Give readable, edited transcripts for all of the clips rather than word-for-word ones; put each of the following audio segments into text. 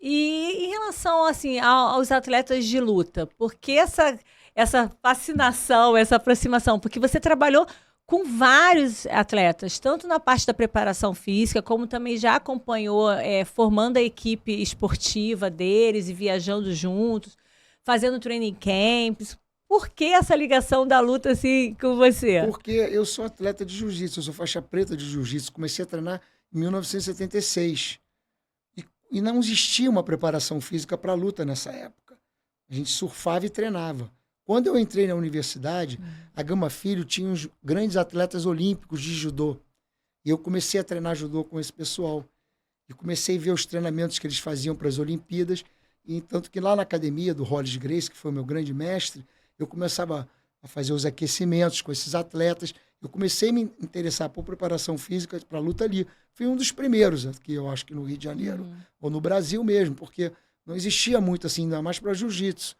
E em relação, assim, aos atletas de luta, por que essa fascinação, essa aproximação? Porque você trabalhou com vários atletas, tanto na parte da preparação física, como também já acompanhou, formando a equipe esportiva deles e viajando juntos, fazendo training camps. Por que essa ligação da luta, assim, com você? Porque eu sou atleta de jiu-jitsu, eu sou faixa preta de jiu-jitsu. Comecei a treinar em 1976. E não existia uma preparação física para luta nessa época. A gente surfava e treinava. Quando eu entrei na universidade, a Gama Filho tinha uns grandes atletas olímpicos de judô. E eu comecei a treinar judô com esse pessoal. E comecei a ver os treinamentos que eles faziam para as Olimpíadas. E tanto que lá na academia do Hollis Gracie, que foi o meu grande mestre, eu começava a fazer os aquecimentos com esses atletas. Eu comecei a me interessar por preparação física para a luta ali. Fui um dos primeiros aqui, eu acho que no Rio de Janeiro, ou no Brasil mesmo, porque não existia muito assim, ainda mais para jiu-jitsu.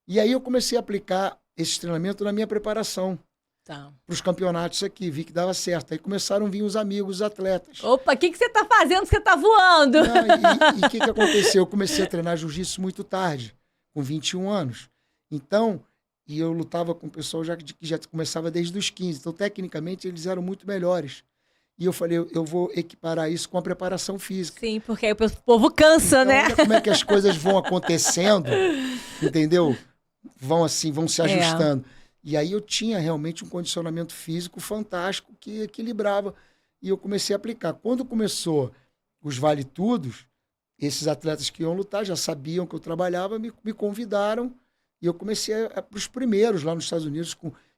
E aí eu comecei a aplicar esse treinamento na minha preparação Tá. para os campeonatos aqui, vi que dava certo. Aí começaram a vir os amigos, os atletas. Opa, o que você tá fazendo que você tá voando? E o que aconteceu? Eu comecei a treinar jiu-jitsu muito tarde, com 21 anos. Então, e eu lutava com o pessoal que já começava desde os 15. Então, tecnicamente, eles eram muito melhores. E eu falei, eu vou equiparar isso com a preparação física. Sim, porque aí o povo cansa, Então, né? olha como é que as coisas vão acontecendo, entendeu? Vão assim, vão se ajustando. E aí eu tinha realmente um condicionamento físico fantástico que equilibrava. E eu comecei a aplicar. Quando começou os vale-tudos, esses atletas que iam lutar já sabiam que eu trabalhava, me convidaram. E eu comecei para os primeiros lá nos Estados Unidos.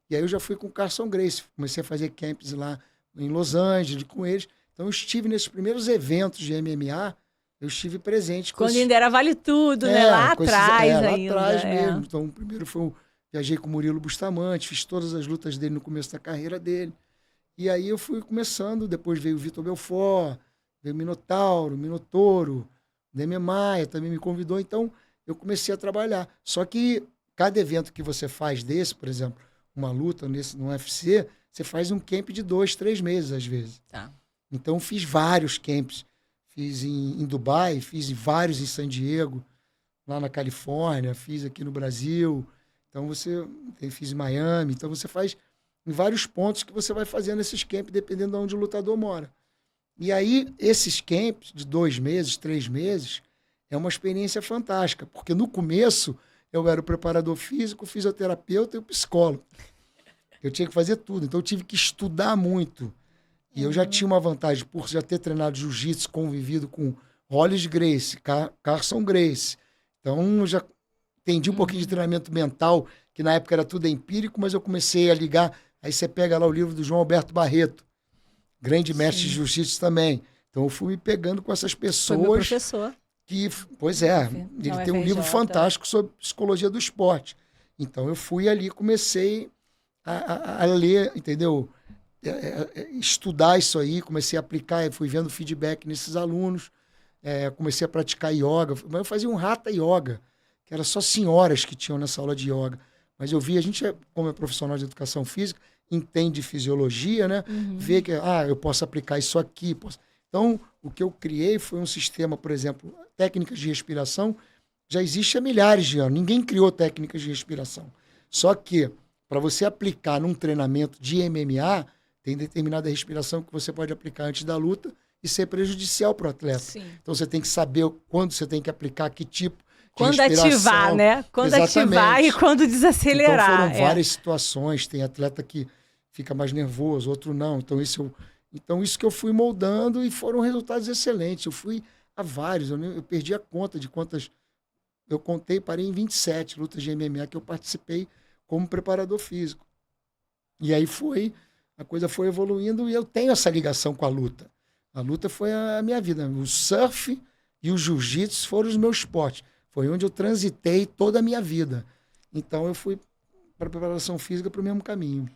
E aí eu já fui com o Carson Gracie. Comecei a fazer camps lá em Los Angeles com eles. Então eu estive nesses primeiros eventos de MMA, eu estive presente. Quando ainda era vale tudo, né? Lá atrás ainda. Lá atrás mesmo. Então o primeiro foi viajei com o Murilo Bustamante, fiz todas as lutas dele no começo da carreira dele. E aí eu fui começando, depois veio o Vitor Belfort, veio o Minotouro, Demian Maia também me convidou, então eu comecei a trabalhar. Só que cada evento que você faz desse, por exemplo, uma luta no UFC, você faz um camp de 2, 3 meses, às vezes. Tá. Então, fiz vários camps. Fiz em Dubai, fiz vários em San Diego, lá na Califórnia, fiz aqui no Brasil. Então, fiz em Miami. Então, você faz em vários pontos que você vai fazendo esses camps, dependendo de onde o lutador mora. E aí, esses camps de 2 meses, 3 meses, é uma experiência fantástica, porque no começo eu era o preparador físico, o fisioterapeuta e o psicólogo. Eu tinha que fazer tudo, então eu tive que estudar muito. E eu já tinha uma vantagem por já ter treinado jiu-jitsu, convivido com Hollis Gracie, Carson Gracie. Então eu já entendi um pouquinho de treinamento mental, que na época era tudo empírico, mas eu comecei a ligar. Aí você pega lá o livro do João Alberto Barreto, grande mestre de jiu-jitsu também. Então eu fui me pegando com essas pessoas. Foi meu professor. Pois é, ele tem um livro fantástico sobre psicologia do esporte. Então eu fui ali, comecei a ler, entendeu? Estudar isso aí, comecei a aplicar, fui vendo feedback nesses alunos, comecei a praticar yoga, mas eu fazia um hatha yoga, que era só senhoras que tinham nessa aula de yoga. Mas eu vi, a gente, como é profissional de educação física, entende fisiologia, né? Vê que eu posso aplicar isso aqui. Então, o que eu criei foi um sistema, por exemplo, técnicas de respiração, já existe há milhares de anos. Ninguém criou técnicas de respiração. Só que, para você aplicar num treinamento de MMA, tem determinada respiração que você pode aplicar antes da luta e ser prejudicial para o atleta. Sim. Então, você tem que saber quando você tem que aplicar, que tipo de quando respiração. Ativar, né? Quando ativar e quando desacelerar. Então, foram várias situações. Tem atleta que fica mais nervoso, outro não. Então, isso que eu fui moldando e foram resultados excelentes. Eu fui a vários. Eu perdi a conta de quantas... Eu contei, parei em 27 lutas de MMA que eu participei como preparador físico. E aí a coisa foi evoluindo e eu tenho essa ligação com a luta. A luta foi a minha vida. O surf e o jiu-jitsu foram os meus esportes. Foi onde eu transitei toda a minha vida. Então eu fui para a preparação física para o mesmo caminho.